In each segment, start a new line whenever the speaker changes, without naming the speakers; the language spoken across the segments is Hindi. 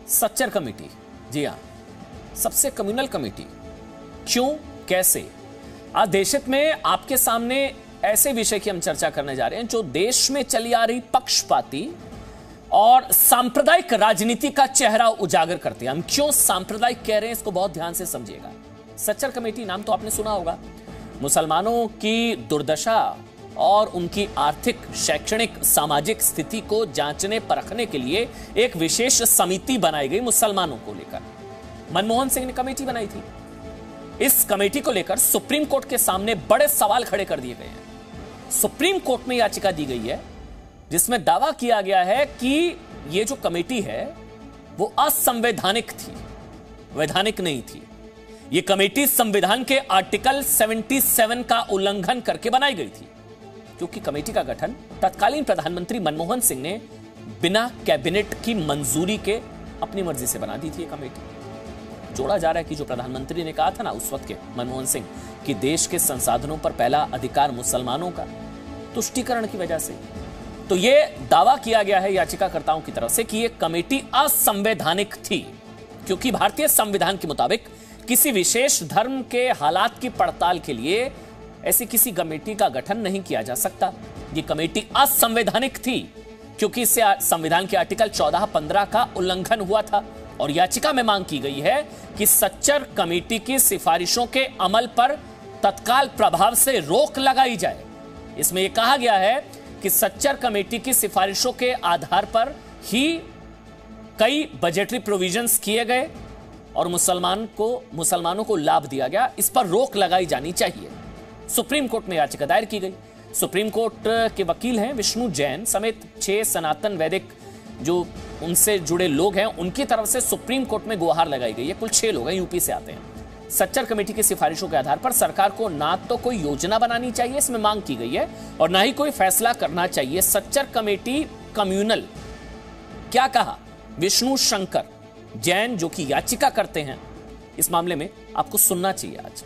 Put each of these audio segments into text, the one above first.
सच्चर कमेटी, जी हां, सबसे कम्युनल कमेटी, क्यों, कैसे? आज देशहित में आपके सामने ऐसे विषय की हम चर्चा करने जा रहे हैं जो देश में चली आ रही पक्षपाती और सांप्रदायिक राजनीति का चेहरा उजागर करते हैं। हम क्यों सांप्रदायिक कह रहे हैं, इसको बहुत ध्यान से समझिएगा। सच्चर कमेटी नाम तो आपने सुना होगा। मुसलमानों की दुर्दशा और उनकी आर्थिक, शैक्षणिक, सामाजिक स्थिति को जांचने परखने के लिए एक विशेष समिति बनाई गई मुसलमानों को लेकर। मनमोहन सिंह ने कमेटी बनाई थी। इस कमेटी को लेकर सुप्रीम कोर्ट के सामने बड़े सवाल खड़े कर दिए गए हैं। सुप्रीम कोर्ट में याचिका दी गई है जिसमें दावा किया गया है कि यह जो कमेटी है वो असंवैधानिक थी, वैधानिक नहीं थी। यह कमेटी संविधान के आर्टिकल 77 का उल्लंघन करके बनाई गई थी, क्योंकि कमेटी का गठन तत्कालीन प्रधानमंत्री मनमोहन सिंह ने बिना कैबिनेट की मंजूरी के अपनी मर्जी से बना दी थी। यह कमेटी जोड़ा जा रहा है कि जो प्रधानमंत्री ने कहा था ना उस वक्त के मनमोहन सिंह कि देश के संसाधनों पर पहला अधिकार मुसलमानों का, तुष्टीकरण की वजह से। तो यह दावा किया गया है याचिकाकर्ताओं की तरफ से कि यह कमेटी असंवैधानिक थी, क्योंकि भारतीय संविधान के मुताबिक किसी विशेष धर्म के हालात की पड़ताल के लिए ऐसी किसी कमेटी का गठन नहीं किया जा सकता। यह कमेटी असंवैधानिक थी क्योंकि इससे संविधान के आर्टिकल 14-15 का उल्लंघन हुआ था। और याचिका में मांग की गई है कि सच्चर कमेटी की सिफारिशों के अमल पर तत्काल प्रभाव से रोक लगाई जाए। इसमें यह कहा गया है कि सच्चर कमेटी की सिफारिशों के आधार पर ही कई बजटरी प्रोविजंस किए गए और मुसलमानों को लाभ दिया गया, इस पर रोक लगाई जानी चाहिए। सुप्रीम कोर्ट में याचिका दायर की गई। सुप्रीम कोर्ट के वकील हैं विष्णु जैन समेत 6 सनातन वैदिक जो उनसे जुड़े लोग हैं, उनकी तरफ से सुप्रीम कोर्ट में गुहार लगाई गई है। कुल 6 लोग हैं, यूपी से आते हैं। सच्चर कमेटी की सिफारिशों के आधार पर सरकार को ना तो कोई योजना बनानी चाहिए, इसमें मांग की गई है, और ना ही कोई फैसला करना चाहिए। सच्चर कमेटी कम्युनल, क्या कहा विष्णु शंकर जैन जो कि याचिका करते हैं इस मामले में, आपको सुनना चाहिए। आज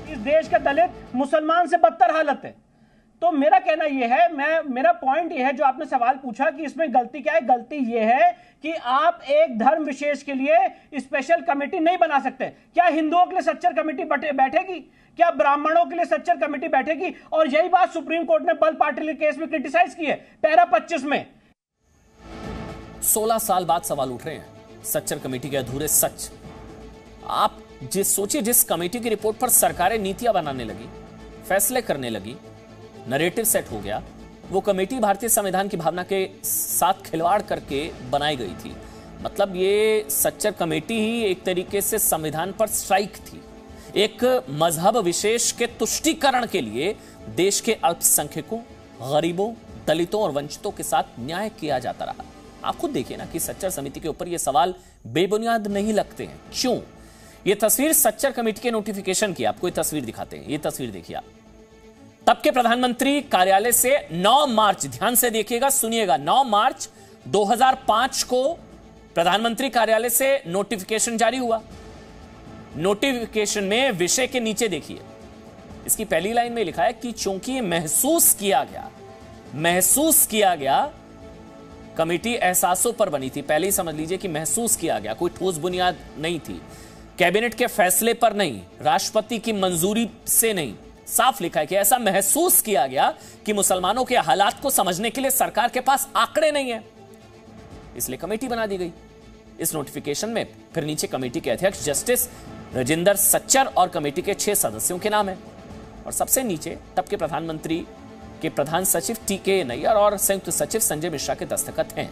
इस देश के दलित मुसलमान से बदतर हालत है। तो मेरा कहना यह है, मेरा पॉइंट यह है, जो आपने सवाल पूछा कि इसमें गलती क्या है, गलती यह है कि आप एक धर्म विशेष के लिए स्पेशल कमेटी नहीं बना सकते। क्या हिंदुओं के लिए सच्चर कमेटी बैठेगी? क्या ब्राह्मणों के लिए सच्चर कमेटी बैठेगी? और यही बात सुप्रीम कोर्ट ने बल पाटिल केस में क्रिटिसाइज की है, पैरा 25 में।
16 साल बाद सवाल उठ रहे हैं सच्चर कमेटी के अधूरे सच। आप सोचिए, जिस कमेटी की रिपोर्ट पर सरकारें नीतियां बनाने लगी, फैसले करने लगी, नरेटिव सेट हो गया, वो कमेटी भारतीय संविधान की भावना के साथ खिलवाड़ करके बनाई गई थी। मतलब ये सच्चर कमेटी ही एक तरीके से संविधान पर स्ट्राइक थी। एक मजहब विशेष के तुष्टीकरण के लिए देश के अल्पसंख्यकों, गरीबों, दलितों और वंचितों के साथ न्याय किया जाता रहा। आप खुद देखिए ना कि सच्चर समिति के ऊपर ये सवाल बेबुनियाद नहीं लगते हैं। क्यों? ये तस्वीर सच्चर कमेटी के नोटिफिकेशन की, आपको ये तस्वीर दिखाते हैं। ये तस्वीर देखिए आप। तब के प्रधानमंत्री कार्यालय से 9 मार्च, ध्यान से देखिएगा, सुनिएगा, 9 मार्च 2005 को प्रधानमंत्री कार्यालय से नोटिफिकेशन जारी हुआ। नोटिफिकेशन में विषय के नीचे देखिए, इसकी पहली लाइन में लिखा है कि चूंकि महसूस किया गया कमेटी एहसासों पर बनी थी। पहले ही समझ लीजिए कि महसूस किया गया, कोई ठोस बुनियाद नहीं थी, कैबिनेट के फैसले पर नहीं, राष्ट्रपति की मंजूरी से नहीं। साफ लिखा है कि ऐसा महसूस किया गया कि मुसलमानों के हालात को समझने के लिए सरकार के पास आंकड़े नहीं है, इसलिए कमेटी बना दी गई। इस नोटिफिकेशन में फिर नीचे कमेटी के अध्यक्ष जस्टिस राजेंद्र सच्चर और कमेटी के 6 सदस्यों के नाम है, और सबसे नीचे तब के प्रधानमंत्री के प्रधान सचिव टी.के. नैयर और संयुक्त सचिव संजय मिश्रा के दस्तखत हैं।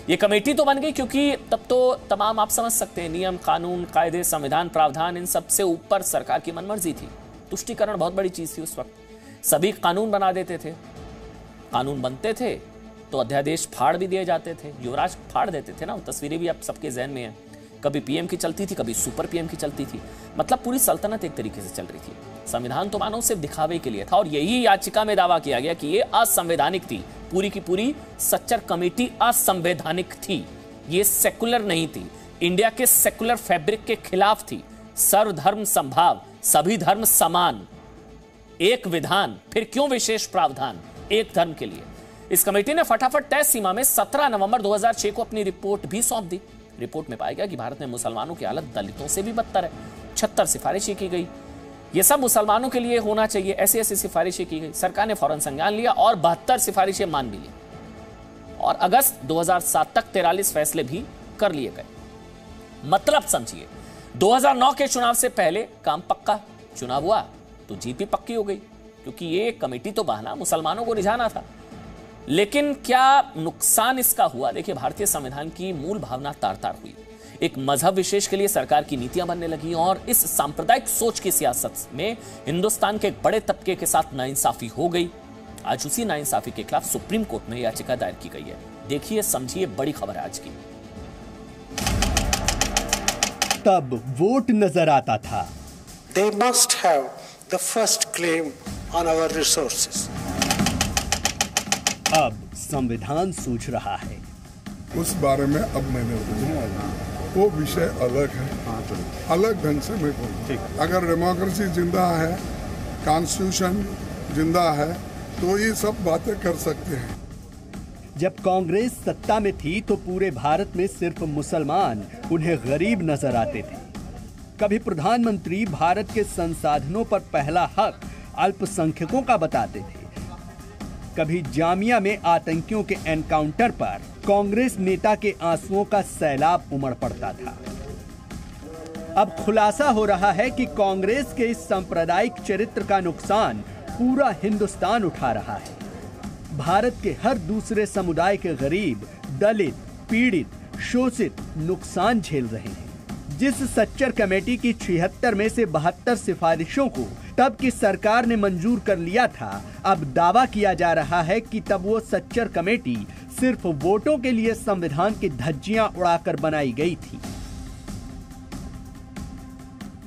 यह कमेटी तो बन गई क्योंकि तब तो तमाम, आप समझ सकते हैं, नियम, कानून, कायदे, संविधान, प्रावधान, इन सबसे ऊपर सरकार की मनमर्जी थी। तुष्टीकरण बहुत बड़ी चीज थी उस वक्त। सभी कानून बना देते थे, कानून बनते थे तो अध्यादेश फाड़ भी दिए जाते थे, युवराज फाड़ देते थे ना। तस्वीरें भी आप सबके जहन में हैं, कभी पीएम की चलती थी, कभी सुपर पीएम की चलती थी। मतलब पूरी सल्तनत एक तरीके से चल रही थी। संविधान तो मानो सिर्फ दिखावे के लिए था, और यही याचिका में दावा किया गया कि यह असंवैधानिक थी। पूरी की पूरी सच्चर कमेटी असंवैधानिक थी, ये सेकुलर नहीं थी, इंडिया के सेकुलर फैब्रिक के खिलाफ थी। सर्वधर्म समभाव, सभी धर्म समान, एक विधान, फिर क्यों विशेष प्रावधान एक धर्म के लिए। इस कमेटी ने फटाफट तय सीमा में 17 नवंबर 2006 को अपनी रिपोर्ट भी सौंप दी। रिपोर्ट में पाया गया कि भारत में मुसलमानों की हालत दलितों से भी बदतर है। 76 सिफारिशें की गई, ये सब मुसलमानों के लिए होना चाहिए, ऐसी ऐसी सिफारिशें की गई। सरकार ने फौरन संज्ञान लिया और 72 सिफारिशें मान भी ली और अगस्त 2007 तक 43 फैसले भी कर लिए गए। मतलब समझिए, 2009 के चुनाव से पहले काम पक्का, चुनाव हुआ तो जीत भी पक्की हो गई, क्योंकि ये कमेटी तो बहाना मुसलमानों को रिझाना था। लेकिन क्या नुकसान इसका हुआ? देखिए, भारतीय संविधान की मूल भावना तार-तार हुई। एक मजहब विशेष के लिए सरकार की नीतियां बनने लगी और इस सांप्रदायिक सोच की सियासत में हिंदुस्तान के एक बड़े तबके के साथ नाइंसाफी हो गई। आज उसी नाइंसाफी के खिलाफ सुप्रीम कोर्ट में याचिका दायर की गई है। देखिए, समझिए, बड़ी खबर है आज की।
तब वोट नजर आता था।
They must have the first claim on our resources.
अब संविधान सोच रहा है।
उस बारे में अब मैंने बोला, वो विषय अलग है, अलग ढंग से मैं बोलूँ। अगर डेमोक्रेसी जिंदा है, कॉन्स्टिट्यूशन जिंदा है, तो ये सब बातें कर सकते हैं।
जब कांग्रेस सत्ता में थी तो पूरे भारत में सिर्फ मुसलमान उन्हें गरीब नजर आते थे। कभी प्रधानमंत्री भारत के संसाधनों पर पहला हक अल्पसंख्यकों का बताते थे, कभी जामिया में आतंकियों के एनकाउंटर पर कांग्रेस नेता के आंसुओं का सैलाब उमड़ पड़ता था। अब खुलासा हो रहा है कि कांग्रेस के इस सांप्रदायिक चरित्र का नुकसान पूरा हिंदुस्तान उठा रहा है। भारत के हर दूसरे समुदाय के गरीब, दलित, पीड़ित, शोषित नुकसान झेल रहे हैं। जिस सच्चर कमेटी की 76 में से 72 सिफारिशों को तब की सरकार ने मंजूर कर लिया था, अब दावा किया जा रहा है कि तब वो सच्चर कमेटी सिर्फ वोटों के लिए संविधान की धज्जियां उड़ाकर बनाई गई थी।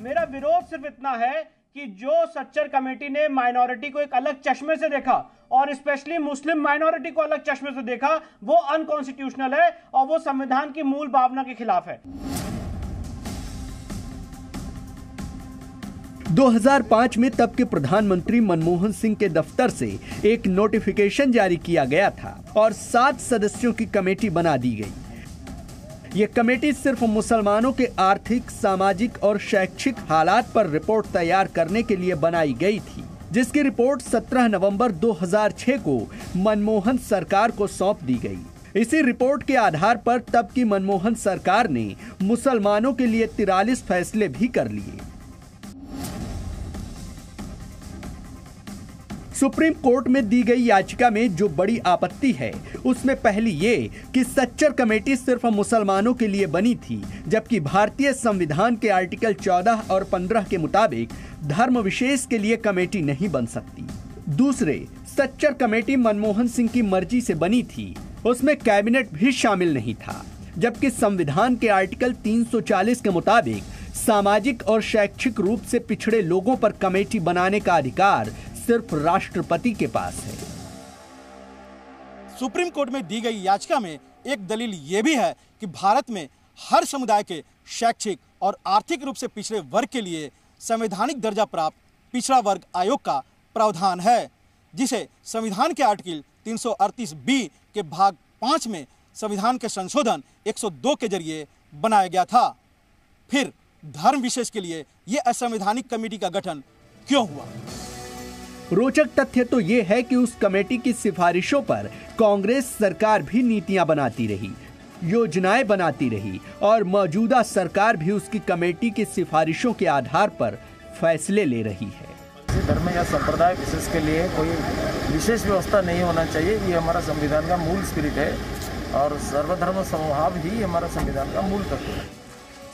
मेरा विरोध सिर्फ इतना है कि जो सच्चर कमेटी ने माइनॉरिटी को एक अलग चश्मे से देखा और स्पेशली मुस्लिम माइनॉरिटी को अलग चश्मे से देखा, वो अनकॉन्स्टिट्यूशनल है और वो संविधान की मूल भावना के खिलाफ है।
2005 में तब के प्रधानमंत्री मनमोहन सिंह के दफ्तर से एक नोटिफिकेशन जारी किया गया था और 7 सदस्यों की कमेटी बना दी गई। यह कमेटी सिर्फ मुसलमानों के आर्थिक, सामाजिक और शैक्षिक हालात पर रिपोर्ट तैयार करने के लिए बनाई गई थी, जिसकी रिपोर्ट 17 नवंबर 2006 को मनमोहन सरकार को सौंप दी गई। इसी रिपोर्ट के आधार पर तब की मनमोहन सरकार ने मुसलमानों के लिए 43 फैसले भी कर लिए। सुप्रीम कोर्ट में दी गई याचिका में जो बड़ी आपत्ति है, उसमें पहली ये कि सच्चर कमेटी सिर्फ मुसलमानों के लिए बनी थी, जबकि भारतीय संविधान के आर्टिकल 14 और 15 के मुताबिक धर्म विशेष के लिए कमेटी नहीं बन सकती। दूसरे, सच्चर कमेटी मनमोहन सिंह की मर्जी से बनी थी, उसमें कैबिनेट भी शामिल नहीं था, जबकि संविधान के आर्टिकल 340 के मुताबिक सामाजिक और शैक्षिक रूप से पिछड़े लोगों पर कमेटी बनाने का अधिकार सिर्फ राष्ट्रपति के पास है।
सुप्रीम कोर्ट में दी गई याचिका में एक दलील ये भी है कि भारत में हर समुदाय के शैक्षिक और आर्थिक रूप से पिछड़े वर्ग के लिए संवैधानिक दर्जा प्राप्त पिछड़ा वर्ग आयोग का प्रावधान है, जिसे संविधान के आर्टिकल 338B के भाग 5 में संविधान के संशोधन 102 के जरिए बनाया गया था। फिर धर्म विशेष के लिए यह असंवैधानिक कमेटी का गठन क्यों हुआ?
रोचक तथ्य तो ये है कि उस कमेटी की सिफारिशों पर कांग्रेस सरकार भी नीतियां बनाती रही, योजनाएं बनाती रही और मौजूदा सरकार भी उसकी कमेटी की सिफारिशों के आधार पर फैसले ले रही है।
धर्म या संप्रदाय विशेष के लिए कोई विशेष व्यवस्था नहीं होना चाहिए, ये हमारा संविधान का मूल स्पिरिट है और सर्वधर्म समभाव ही हमारा संविधान का मूल तत्व है।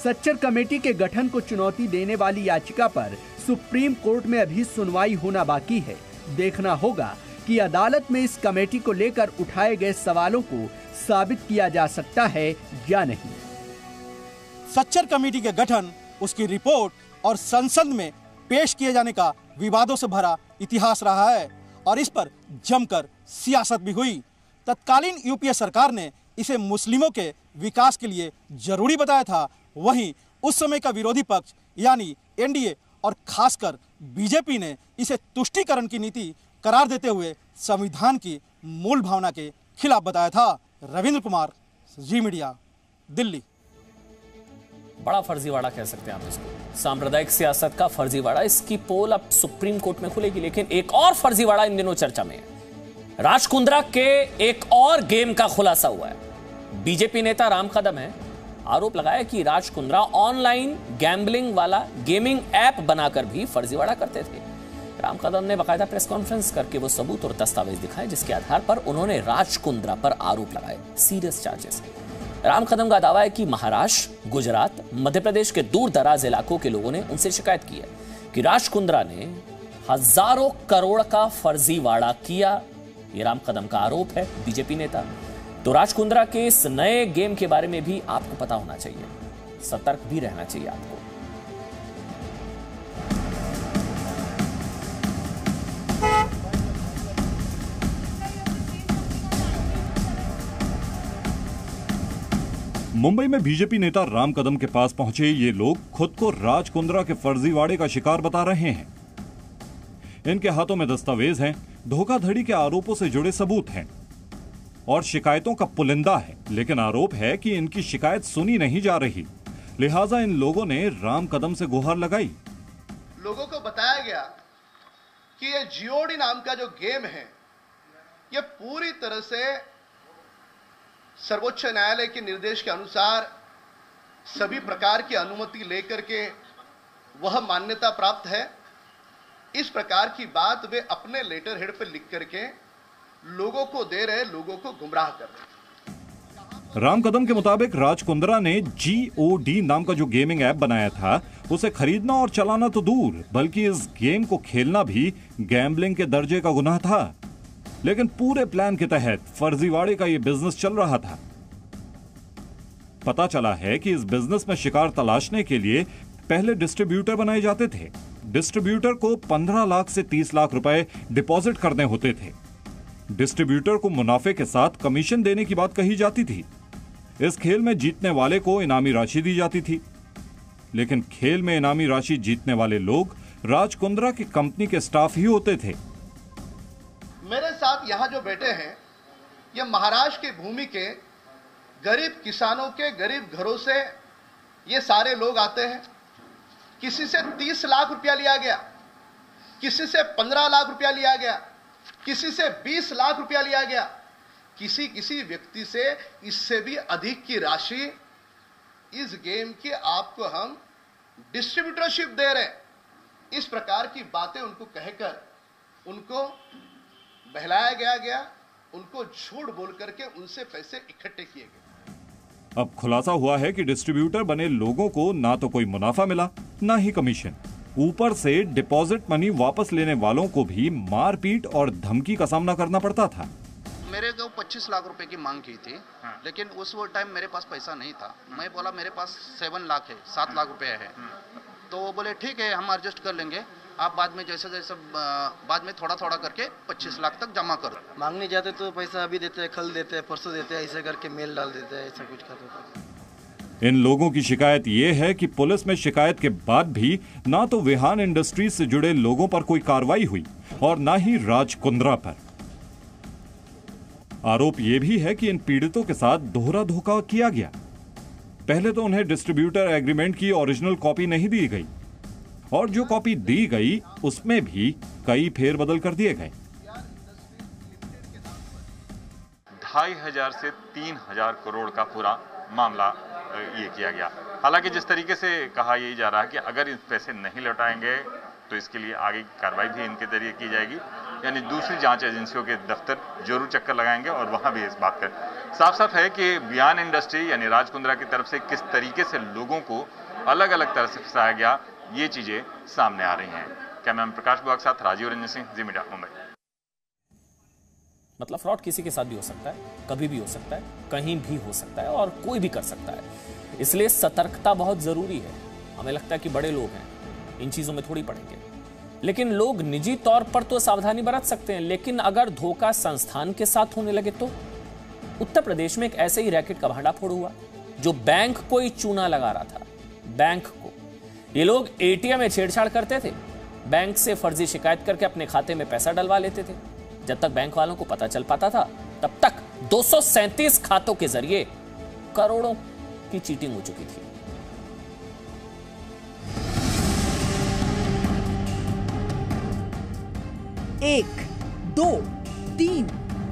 सच्चर कमेटी के गठन को चुनौती देने वाली याचिका पर सुप्रीम कोर्ट में अभी सुनवाई होना बाकी है। देखना होगा कि अदालत में इस कमेटी को लेकर उठाए गए सवालों को साबित किया जा सकता है या नहीं।
सच्चर कमेटी के गठन, उसकी रिपोर्ट और संसद में पेश किए जाने का विवादों से भरा इतिहास रहा है और इस पर जमकर सियासत भी हुई। तत्कालीन यूपीए सरकार ने इसे मुस्लिमों के विकास के लिए जरूरी बताया था, वहीं उस समय का विरोधी पक्ष यानी एनडीए और खासकर बीजेपी ने इसे तुष्टीकरण की नीति करार देते हुए संविधान की मूल भावना के खिलाफ बताया था। रविंद्र कुमार, जी मीडिया, दिल्ली।
बड़ा फर्जीवाड़ा कह सकते हैं आप इसको, सांप्रदायिक सियासत का फर्जीवाड़ा। इसकी पोल अब सुप्रीम कोर्ट में खुलेगी। लेकिन एक और फर्जीवाड़ा इन दिनों चर्चा में है। राज कुंद्रा के एक और गेम का खुलासा हुआ है। बीजेपी नेता राम कदम है, आरोप लगाया कि राज कुंद्रा ऑनलाइन गैम्बलिंग वाला गेमिंग ऐप बनाकर भी फर्जीवाड़ा करते थे। राम कदम ने बाकायदा प्रेस कॉन्फ्रेंस करके वो सबूत और दस्तावेज दिखाए, जिसके आधार पर उन्होंने राज कुंद्रा पर आरोप लगाए, सीरियस चार्जेस। राम कदम का दावा है कि महाराष्ट्र, गुजरात, मध्य प्रदेश के दूर दराज इलाकों के लोगों ने उनसे शिकायत की है कि राज कुंद्रा ने हजारों करोड़ का फर्जीवाड़ा किया। ये राम कदम का आरोप है, बीजेपी नेता। तो राज कुंद्रा के इस नए गेम के बारे में भी आपको पता होना चाहिए, सतर्क भी रहना चाहिए आपको।
मुंबई में बीजेपी नेता राम कदम के पास पहुंचे ये लोग खुद को राज कुंद्रा के फर्जीवाड़े का शिकार बता रहे हैं। इनके हाथों में दस्तावेज हैं, धोखाधड़ी के आरोपों से जुड़े सबूत हैं और शिकायतों का पुलिंदा है। लेकिन आरोप है कि इनकी शिकायत सुनी नहीं जा रही, लिहाजा इन लोगों ने राम कदम से गुहार लगाई।
लोगों को बताया गया कि ये जीओडी नाम का जो गेम है, ये पूरी तरह से सर्वोच्च न्यायालय के निर्देश के अनुसार सभी प्रकार की अनुमति लेकर के वह मान्यता प्राप्त है। इस प्रकार की बात वे अपने लेटर हेड पर लिख करके लोगों को दे रहे, लोगों को गुमराह कर रहे।
राम कदम के मुताबिक राज कुंद्रा ने GOD नाम का जो गेमिंग ऐप बनाया था, उसे खरीदना और चलाना तो दूर, बल्कि इस गेम को खेलना भी गैम्बलिंग के दर्जे का गुनाह था। लेकिन पूरे प्लान के तहत फर्जीवाड़े का यह बिजनेस चल रहा था। पता चला है कि इस बिजनेस में शिकार तलाशने के लिए पहले डिस्ट्रीब्यूटर बनाए जाते थे। डिस्ट्रीब्यूटर को 15 लाख से 30 लाख रुपए डिपॉजिट करने होते थे। डिस्ट्रीब्यूटर को मुनाफे के साथ कमीशन देने की बात कही जाती थी। इस खेल में जीतने वाले को इनामी राशि दी जाती थी। लेकिन खेल में इनामी राशि जीतने वाले लोग राज कुंद्रा की कंपनी के स्टाफ ही होते थे।
मेरे साथ यहां जो बैठे हैं, ये महाराष्ट्र की भूमि के गरीब किसानों के गरीब घरों से ये सारे लोग आते हैं। किसी से 30 लाख रुपया लिया गया, किसी से 15 लाख रुपया लिया गया, किसी से 20 लाख रुपया लिया गया, किसी व्यक्ति से इससे भी अधिक की राशि इस गेम की आपको हम डिस्ट्रीब्यूटरशिप दे रहे हैं। इस प्रकार की बातें उनको कहकर उनको बहलाया गया, उनको झूठ बोल करके उनसे पैसे इकट्ठे किए गए।
अब खुलासा हुआ है कि डिस्ट्रीब्यूटर बने लोगों को ना तो कोई मुनाफा मिला, ना ही कमीशन। ऊपर से डिपॉजिट मनी वापस लेने वालों को भी मारपीट और धमकी का सामना करना पड़ता था।
मेरे को 25 लाख रुपए की मांग की थी, लेकिन उस वो टाइम मेरे पास पैसा नहीं था। मैं बोला मेरे पास 7 लाख है, 7 लाख रुपए है। तो वो बोले ठीक है, हम एडजस्ट कर लेंगे, आप बाद में जैसे जैसे बाद में थोड़ा थोड़ा करके 25 लाख तक जमा करो।
मांगने जाते तो पैसा अभी देते हैं, कल देते हैं, परसों देते हैं, ऐसे करके मेल डाल देते हैं, ऐसा कुछ करते हैं।
इन लोगों की शिकायत ये है कि पुलिस में शिकायत के बाद भी ना तो विहान इंडस्ट्रीज से जुड़े लोगों पर कोई कार्रवाई हुई और ना ही राज कुंद्रा पर। आरोप यह भी है कि इन पीड़ितों के साथ दोहरा धोखा किया गया। पहले तो उन्हें डिस्ट्रीब्यूटर एग्रीमेंट की ओरिजिनल कॉपी नहीं दी गई और जो कॉपी दी गई उसमें भी कई फेरबदल कर दिए गए।
2500 से 3000 करोड़ का पूरा मामला ये किया गया। हालांकि जिस तरीके से कहा यही जा रहा है कि अगर इन पैसे नहीं लौटाएंगे तो इसके लिए आगे की कार्रवाई भी इनके जरिए की जाएगी, यानी दूसरी जांच एजेंसियों के दफ्तर जरूर चक्कर लगाएंगे और वहां भी इस बात का साफ साफ है कि विहान इंडस्ट्री यानी राज कुंद्रा की तरफ से किस तरीके से लोगों को अलग अलग तरह से फंसाया गया, ये चीजें सामने आ रही हैं। कैमरामैन प्रकाश बुआ के साथ राजीव रंजन सिंह, जी मीडिया, मुंबई।
मतलब फ्रॉड किसी के साथ भी हो सकता है, कभी भी हो सकता है, कहीं भी हो सकता है और कोई भी कर सकता है। इसलिए सतर्कता बहुत जरूरी है। हमें लगता है कि बड़े लोग हैं, इन चीजों में थोड़ी पड़ेंगे, लेकिन लोग निजी तौर पर तो सावधानी बरत सकते हैं। लेकिन अगर धोखा संस्थान के साथ होने लगे तो उत्तर प्रदेश में एक ऐसे ही रैकेट का भांडाफोड़ हुआ जो बैंक को ही चूना लगा रहा था। बैंक को ये लोग एटीएम में छेड़छाड़ करते थे, बैंक से फर्जी शिकायत करके अपने खाते में पैसा डलवा लेते थे। जब तक बैंक वालों को पता चल पाता था तब तक 237 खातों के जरिए करोड़ों की चीटिंग हो चुकी थी।
1, 2, 3,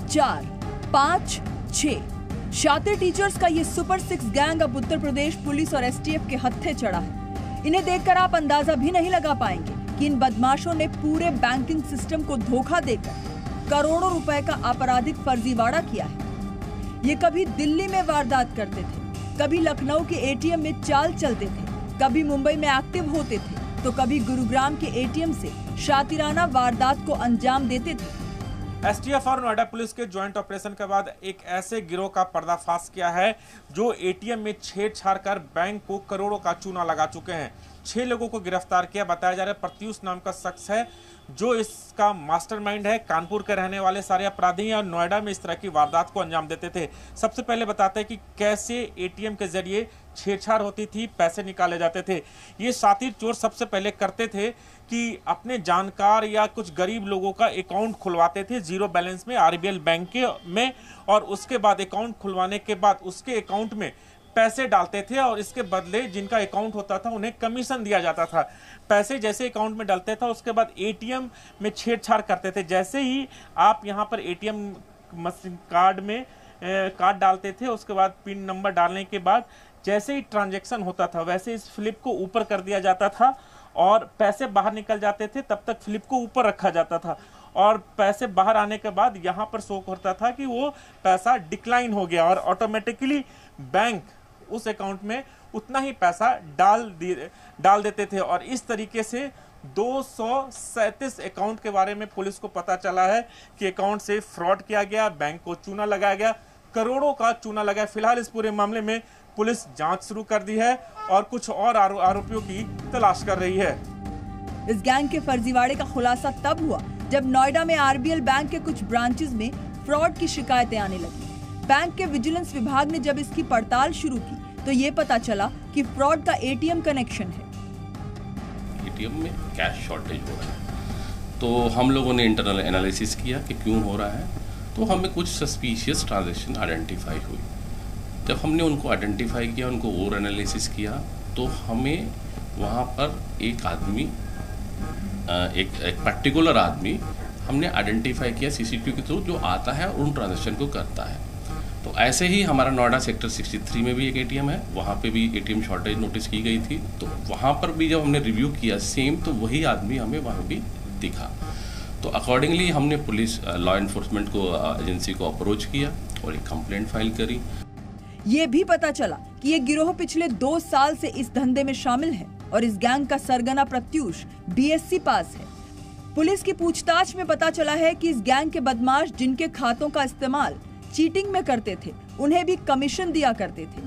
4, 5, 6 शातिर टीचर्स का ये सुपर 6 गैंग अब उत्तर प्रदेश पुलिस और एसटीएफ के हत्थे चढ़ा है। इन्हें देखकर आप अंदाजा भी नहीं लगा पाएंगे कि इन बदमाशों ने पूरे बैंकिंग सिस्टम को धोखा देकर करोड़ों रुपए का आपराधिक फर्जीवाड़ा किया है। ये कभी दिल्ली में वारदात करते थे, कभी लखनऊ के एटीएम में चाल चलते थे, कभी मुंबई में एक्टिव होते थे, तो कभी गुरुग्राम के एटीएम से शातिराना वारदात को अंजाम देते थे।
एसटीएफ और नोएडा पुलिस के ज्वाइंट ऑपरेशन के बाद एक ऐसे गिरोह का पर्दाफाश किया है जो एटीएम में छेड़छाड़ कर बैंक को करोड़ों का चूना लगा चुके हैं। 6 लोगों को गिरफ्तार किया। बताया जा रहा है प्रत्युष नाम का शख्स है जो इसका मास्टरमाइंड है। कानपुर के रहने वाले सारे अपराधी हैं और नोएडा में इस तरह की वारदात को अंजाम देते थे। सबसे पहले बताते हैं कि कैसे एटीएम के जरिए छेड़छाड़ होती थी, पैसे निकाले जाते थे। ये शातिर चोर सबसे पहले करते थे कि अपने जानकार या कुछ गरीब लोगों का अकाउंट खुलवाते थे जीरो बैलेंस में आरबीएल बैंक के में, और उसके बाद अकाउंट खुलवाने के बाद उसके अकाउंट में पैसे डालते थे और इसके बदले जिनका अकाउंट होता था उन्हें कमीशन दिया जाता था। पैसे जैसे अकाउंट में डालते थे उसके बाद एटीएम में छेड़छाड़ करते थे। जैसे ही आप यहाँ पर एटीएम मशीन कार्ड में कार्ड डालते थे, उसके बाद पिन नंबर डालने के बाद जैसे ही ट्रांजैक्शन होता था वैसे इस फ्लिप को ऊपर कर दिया जाता था और पैसे बाहर निकल जाते थे। तब तक फ्लिप को ऊपर रखा जाता था और पैसे बाहर आने के बाद यहाँ पर शो करता था कि वो पैसा डिक्लाइन हो गया और ऑटोमेटिकली बैंक उस अकाउंट में उतना ही पैसा डाल देते थे। और इस तरीके से 237 अकाउंट के बारे में पुलिस को पता चला है कि अकाउंट से फ्रॉड किया गया, बैंक को चूना लगाया गया, करोड़ों का चूना लगाया। फिलहाल इस पूरे मामले में पुलिस जांच शुरू कर दी है और कुछ और आरोपियों की तलाश कर रही है।
इस गैंग के फर्जीवाड़े का खुलासा तब हुआ जब नोएडा में आरबीएल बैंक के कुछ ब्रांचेस में फ्रॉड की शिकायतें आने लगी। बैंक के विजिलेंस विभाग ने जब इसकी पड़ताल शुरू की तो ये पता चला कि फ्रॉड का एटीएम कनेक्शन है।
एटीएम में कैश शॉर्टेज हो रहा है, तो हम लोगों ने इंटरनल एनालिसिस किया कि क्यों हो रहा है, तो हमें कुछ सस्पिशियस ट्रांजैक्शन आइडेंटिफाई हुई। जब हमने उनको आइडेंटिफाई किया, उनको और एनालिसिस किया, तो हमें वहाँ पर एक आदमी, एक पर्टिकुलर आदमी हमने आइडेंटिफाई किया सीसीटीवी के थ्रू, जो आता है और उन ट्रांजैक्शन को करता है। तो ऐसे ही हमारा नोएडा सेक्टर 63 में भी एक एटीएम है, वहाँ पे भी एटीएम शॉर्टेज नोटिस की गई थी। तो वहाँ पर भी जब हमने रिव्यू किया सेम, तो वही आदमी हमें वहाँ भी दिखा। तो अकॉर्डिंगली हमने पुलिस लॉ एनफोर्समेंट को एजेंसी को अप्रोच किया और एक कंप्लेंट फाइल करी।
ये भी पता चला कि ये गिरोह पिछले 2 साल से इस धंधे में शामिल है और इस गैंग का सरगना प्रत्युष बीएससी पास है। पुलिस की पूछताछ में पता चला है कि इस गैंग के बदमाश जिनके खातों का इस्तेमाल चीटिंग में करते थे, उन्हें भी कमीशन दिया करते थे।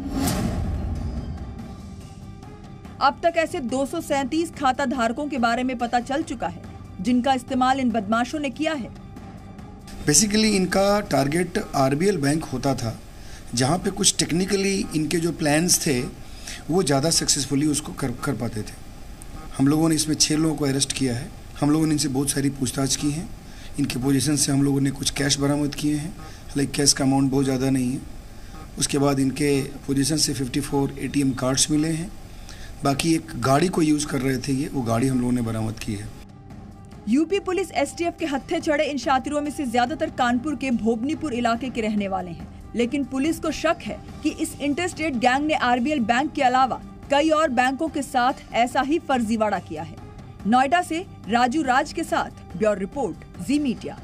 अब तक ऐसे 237 खाता धारकों के बारे में पता चल चुका है जिनका इस्तेमाल इन बदमाशों ने किया है।
बेसिकली इनका टारगेट आरबीएल बैंक होता था, जहाँ पे कुछ टेक्निकली इनके जो प्लान्स थे वो ज़्यादा सक्सेसफुली उसको कर पाते थे। हम लोगों ने इसमें 6 लोगों को अरेस्ट किया है। हम लोगों ने इनसे बहुत सारी पूछताछ की है। इनके पोजीशन से हम लोगों ने कुछ कैश बरामद किए हैं, लाइक कैश का अमाउंट बहुत ज़्यादा नहीं है। उसके बाद इनके पोजीशन से 54 एटीएम कार्ड्स मिले हैं। बाकी एक गाड़ी को यूज़ कर रहे थे ये, वो गाड़ी हम लोगों ने बरामद की है।
यूपी पुलिस एसटीएफ के हत्थे चढ़े इन शातिरों में से ज्यादातर कानपुर के भोबनीपुर इलाके के रहने वाले हैं, लेकिन पुलिस को शक है कि इस इंटरस्टेट गैंग ने आरबीएल बैंक के अलावा कई और बैंकों के साथ ऐसा ही फर्जीवाड़ा किया है। नोएडा से राजू राज के साथ ब्यूरो रिपोर्ट, जी मीडिया।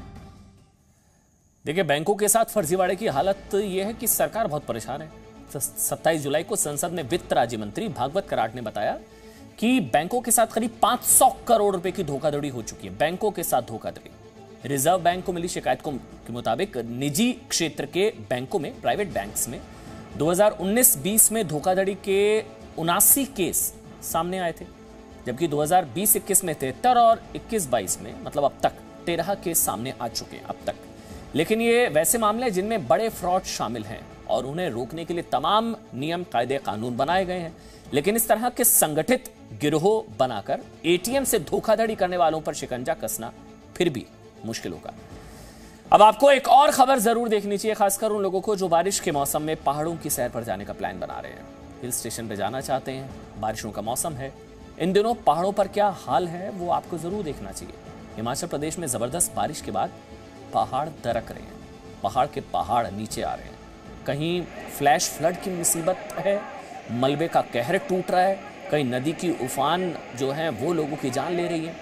देखिए, बैंकों के साथ फर्जीवाड़े की हालत यह है कि सरकार बहुत परेशान है। 27 जुलाई को संसद में वित्त राज्य मंत्री भागवत कराड़ ने बताया कि बैंकों के साथ करीब 500 करोड़ रुपए की धोखाधड़ी हो चुकी है। बैंकों के साथ धोखाधड़ी। रिजर्व बैंक को मिली शिकायत के मुताबिक निजी क्षेत्र के बैंकों में, प्राइवेट बैंक्स में 2019-20 में धोखाधड़ी के 79 केस सामने आए थे, जबकि 2020-21 में 73 और 21-22 में, मतलब अब तक 13 केस सामने आ चुके हैं अब तक। लेकिन ये वैसे मामले जिनमें बड़े फ्रॉड शामिल हैं और उन्हें रोकने के लिए तमाम नियम, कायदे, कानून बनाए गए हैं। लेकिन इस तरह के संगठित गिरोह बनाकर एटीएम से धोखाधड़ी करने वालों पर शिकंजा कसना फिर भी मुश्किल होगा। अब आपको एक और खबर जरूर देखनी चाहिए, खासकर उन लोगों को जो बारिश के मौसम में पहाड़ों की सैर पर जाने का प्लान बना रहे हैं, हिल स्टेशन पर जाना चाहते हैं, बारिशों का मौसम है। इन दिनों पहाड़ों पर क्या हाल है वो आपको जरूर देखना चाहिए। हिमाचल प्रदेश में जबरदस्त बारिश के बाद पहाड़ दरक रहे हैं, पहाड़ के पहाड़ नीचे आ रहे हैं। कहीं फ्लैश फ्लड की मुसीबत है, मलबे का कहर टूट रहा है, कहीं नदी की उफान जो है वो लोगों की जान ले रही है।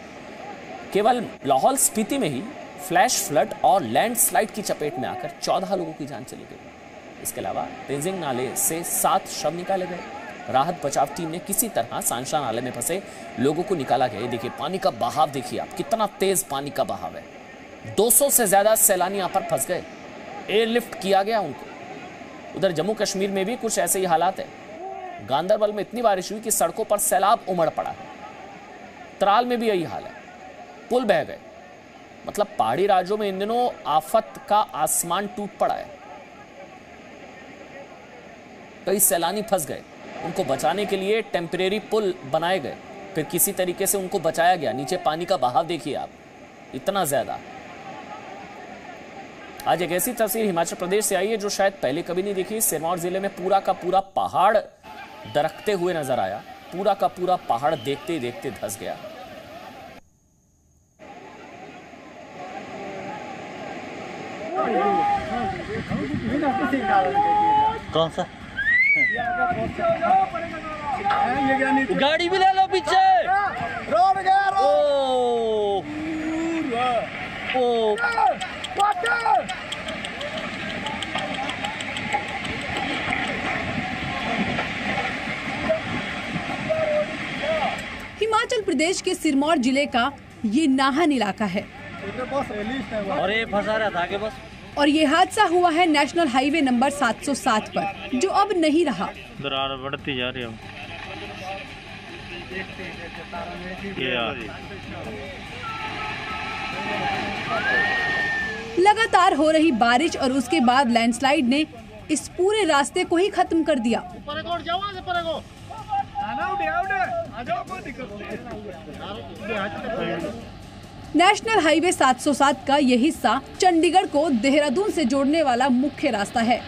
केवल लाहौल स्पीति में ही फ्लैश फ्लड और लैंडस्लाइड की चपेट में आकर 14 लोगों की जान चली गई। इसके अलावा तेजिंग नाले से 7 शव निकाले गए। राहत बचाव टीम ने किसी तरह सांशा नाले में फंसे लोगों को निकाला गया। देखिए पानी का बहाव, देखिए आप, कितना तेज पानी का बहाव है। 200 से ज्यादा सैलानी यहां पर फंस गए, एयरलिफ्ट किया गया उनको। उधर जम्मू कश्मीर में भी कुछ ऐसे ही हालात है। गांदरबल में इतनी बारिश हुई कि सड़कों पर सैलाब उमड़ पड़ा है। त्राल में भी यही हाल है, पुल बह गए। मतलब पहाड़ी राज्यों में इन दिनों आफत का आसमान टूट पड़ा है। कई सैलानी फंस गए, उनको बचाने के लिए टेम्परेरी पुल बनाए गए, फिर किसी तरीके से उनको बचाया गया। नीचे पानी का बहाव देखिए आप, इतना ज्यादा। आज एक ऐसी तस्वीर हिमाचल प्रदेश से आई है जो शायद पहले कभी नहीं देखी। सिरमौर जिले में पूरा का पूरा पहाड़ दरकते हुए नजर आया। पूरा का पूरा पहाड़ देखते ही देखते धंस गया।
कौन सा गाड़ी भी ले लो पीछे।
हिमाचल प्रदेश के सिरमौर जिले का ये नाहन इलाका है
और ये फंसा रहा था आगे बस।
और ये हादसा हुआ है नेशनल हाईवे नंबर 707 पर, जो अब नहीं रहा।
दरार बढ़ती जा रही है।
लगातार हो रही बारिश और उसके बाद लैंडस्लाइड ने इस पूरे रास्ते को ही खत्म कर दिया। नेशनल हाईवे 707 का यह हिस्सा चंडीगढ़ को देहरादून से जोड़ने वाला मुख्य रास्ता है।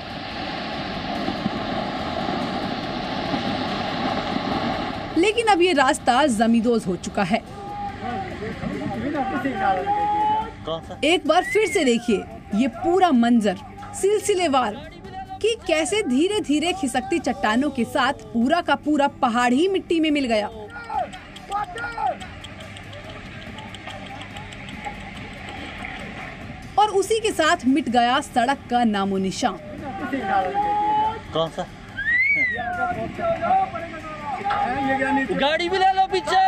लेकिन अब ये रास्ता जमींदोज हो चुका है। एक बार फिर से देखिए ये पूरा मंजर, सिलसिलेवार कि कैसे धीरे धीरे खिसकती चट्टानों के साथ पूरा का पूरा पहाड़ ही मिट्टी में मिल गया। और उसी के साथ मिट गया सड़क का नामो निशान।
कौन सा गाड़ी भी ले लो पीछे।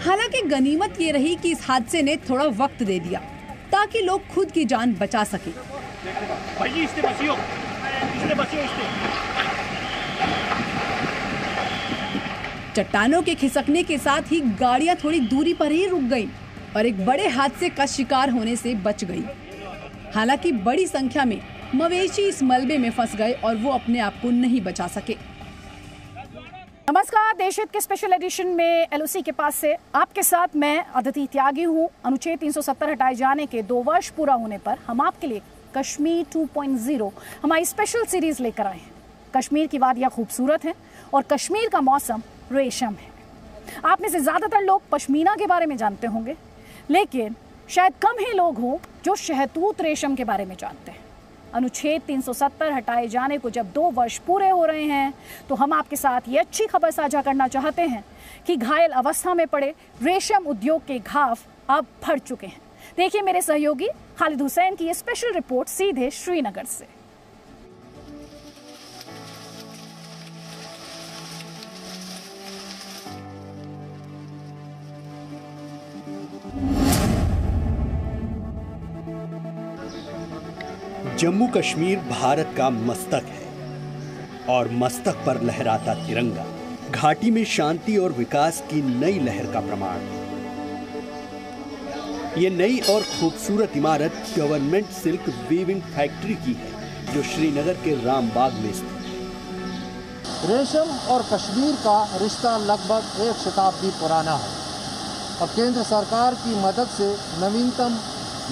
हालांकि गनीमत ये रही कि इस हादसे ने थोड़ा वक्त दे दिया ताकि लोग खुद की जान बचा सके। चट्टानों के खिसकने के साथ ही गाड़ियां थोड़ी दूरी पर ही रुक गईं और एक बड़े हादसे का शिकार होने से बच गई। हालांकि बड़ी संख्या में मवेशी इस मलबे में फंस गए और वो अपने आप को नहीं बचा सके।
नमस्कार, देशहित के स्पेशल एडिशन में एलओसी के पास से आपके साथ मैं अदिति त्यागी हूँ। अनुच्छेद 370 हटाए जाने के 2 वर्ष पूरा होने पर हम आपके लिए कश्मीर 2.0 हमारी स्पेशल सीरीज लेकर आए हैं। कश्मीर की वादियाँ खूबसूरत हैं और कश्मीर का मौसम रेशम है। आप में से ज़्यादातर लोग पश्मीना के बारे में जानते होंगे, लेकिन शायद कम ही लोग हों जो शहतूत रेशम के बारे में जानते हैं। अनुच्छेद 370 हटाए जाने को जब 2 वर्ष पूरे हो रहे हैं तो हम आपके साथ ये अच्छी खबर साझा करना चाहते हैं कि घायल अवस्था में पड़े रेशम उद्योग के घाव अब भर चुके हैं। देखिए मेरे सहयोगी खालिद हुसैन की ये स्पेशल रिपोर्ट सीधे श्रीनगर से।
जम्मू कश्मीर भारत का मस्तक है और मस्तक पर लहराता तिरंगा घाटी में शांति और विकास की नई लहर का प्रमाण। ये नई और खूबसूरत इमारत गवर्नमेंट सिल्क वीविंग फैक्ट्री की है जो श्रीनगर के रामबाग में स्थित है।
रेशम और कश्मीर का रिश्ता लगभग 1 शताब्दी पुराना है। और केंद्र सरकार की मदद से नवीनतम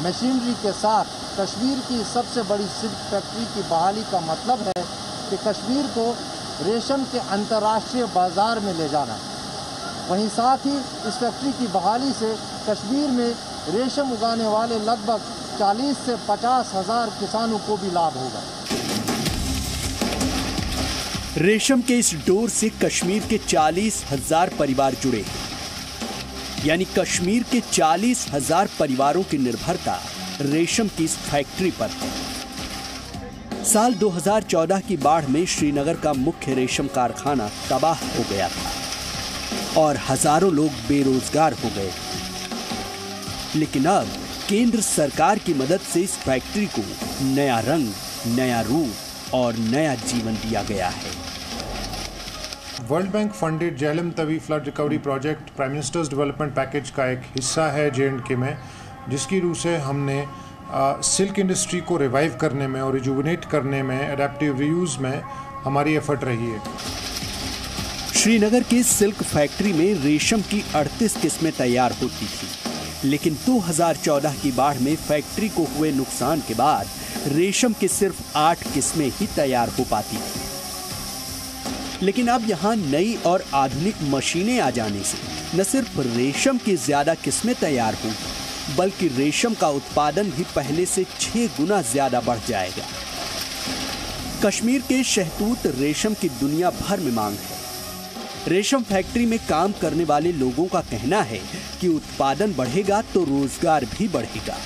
मशीनरी के साथ कश्मीर की सबसे बड़ी सिल्क फैक्ट्री की बहाली का मतलब है कि कश्मीर को रेशम के अंतर्राष्ट्रीय बाजार में ले जाना है। वहीं साथ ही इस फैक्ट्री की बहाली से कश्मीर में रेशम उगाने वाले लगभग 40 से 50 हज़ार किसानों को भी लाभ होगा।
रेशम के इस डोर से कश्मीर के 40,000 परिवार जुड़े हैं, यानी कश्मीर के 40,000 परिवारों की निर्भरता रेशम की इस फैक्ट्री पर है। साल 2014 की बाढ़ में श्रीनगर का मुख्य रेशम कारखाना तबाह हो गया था और हजारों लोग बेरोजगार हो गए। लेकिन अब केंद्र सरकार की मदद से इस फैक्ट्री को नया रंग, नया रूप और नया जीवन दिया गया है।
World bank funded Jhelum Tawi flood recovery project prime ministers development package का एक हिस्सा है J&K में, जिसकी रूह से हमने सिल्क इंडस्ट्री को रिवाइव करने में और रिजुविनेट करने में, एडेप्टिव रीयूज में हमारी एफर्ट रही है।
श्रीनगर के सिल्क फैक्ट्री में रेशम की 38 किस्में तैयार होती थी, लेकिन 2014 की बाढ़ में फैक्ट्री को हुए नुकसान के बाद रेशम की सिर्फ 8 किस्में ही तैयार हो पाती थी। लेकिन अब यहाँ नई और आधुनिक मशीनें आ जाने से न सिर्फ रेशम की ज्यादा किस्में तैयार होंगी, बल्कि रेशम का उत्पादन भी पहले से 6 गुना ज्यादा बढ़ जाएगा। कश्मीर के शहतूत रेशम की दुनिया भर में मांग है। रेशम फैक्ट्री में काम करने वाले लोगों का कहना है कि उत्पादन बढ़ेगा तो रोजगार भी बढ़ेगा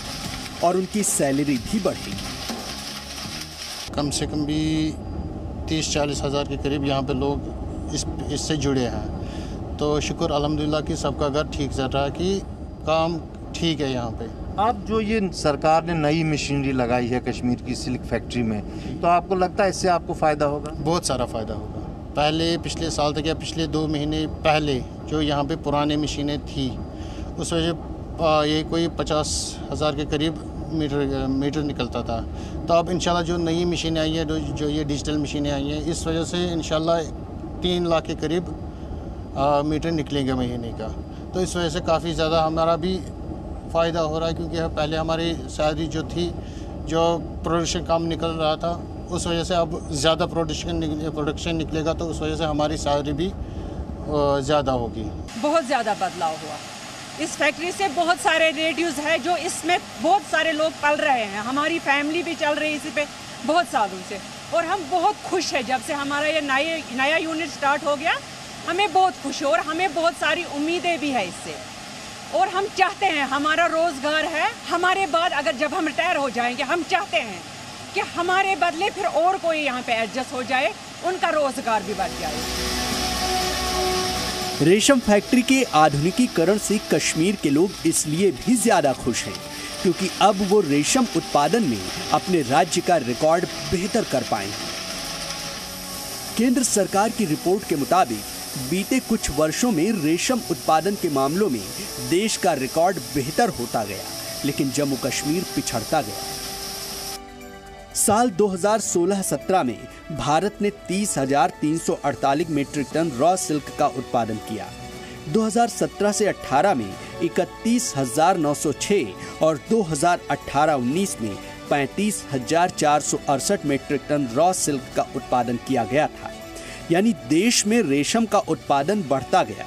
और उनकी सैलरी भी बढ़ेगी।
कम से कम भी 30-40 हज़ार के करीब यहाँ पे लोग इससे जुड़े हैं। तो शुक्र अल्हम्दुलिल्लाह कि सबका घर ठीक चल रहा है, कि काम ठीक है यहाँ पे।
आप जो ये सरकार ने नई मशीनरी लगाई है कश्मीर की सिल्क फैक्ट्री में, तो आपको लगता है इससे आपको फ़ायदा होगा?
बहुत सारा फ़ायदा होगा। पहले पिछले साल तक या पिछले 2 महीने पहले जो यहाँ पे पुराने मशीनें थी, उस वजह ये कोई 50 हज़ार के करीब मीटर निकलता था। तो अब इंशाल्लाह जो नई मशीनें आई हैं, जो ये डिजिटल मशीनें आई हैं, इस वजह से इंशाल्लाह 3 लाख के करीब मीटर निकलेंगे महीने का। तो इस वजह से काफ़ी ज़्यादा हमारा भी फ़ायदा हो रहा है, क्योंकि पहले हमारी सैलरी जो थी, जो प्रोडक्शन कम निकल रहा था, उस वजह से अब ज़्यादा प्रोडक्शन निकलेगा, तो उस वजह से हमारी सैलरी भी ज़्यादा होगी।
बहुत ज़्यादा बदलाव हुआ। इस फैक्ट्री से बहुत सारे रिलेटिव्स हैं जो इसमें बहुत सारे लोग पल रहे हैं। हमारी फैमिली भी चल रही है इसी पे बहुत सालों से, और हम बहुत खुश हैं। जब से हमारा ये नया यूनिट स्टार्ट हो गया, हमें बहुत खुश है और हमें बहुत सारी उम्मीदें भी है इससे। और हम चाहते हैं, हमारा रोज़गार है, हमारे बाद अगर जब हम रिटायर हो जाएंगे, हम चाहते हैं कि हमारे बदले फिर और कोई यहाँ पे एडजस्ट हो जाए, उनका रोज़गार भी बढ़ जाए।
रेशम फैक्ट्री के आधुनिकीकरण से कश्मीर के लोग इसलिए भी ज्यादा खुश हैं क्योंकि अब वो रेशम उत्पादन में अपने राज्य का रिकॉर्ड बेहतर कर पाएंगे। केंद्र सरकार की रिपोर्ट के मुताबिक बीते कुछ वर्षों में रेशम उत्पादन के मामलों में देश का रिकॉर्ड बेहतर होता गया, लेकिन जम्मू कश्मीर पिछड़ता गया। साल 2016-17 में भारत ने 30,348 मीट्रिक टन रॉ सिल्क का उत्पादन किया। 2017 से 18 में 31,906 और 2018-19 में 35,468 मीट्रिक टन रॉ सिल्क का उत्पादन किया गया था। यानी देश में रेशम का उत्पादन बढ़ता गया।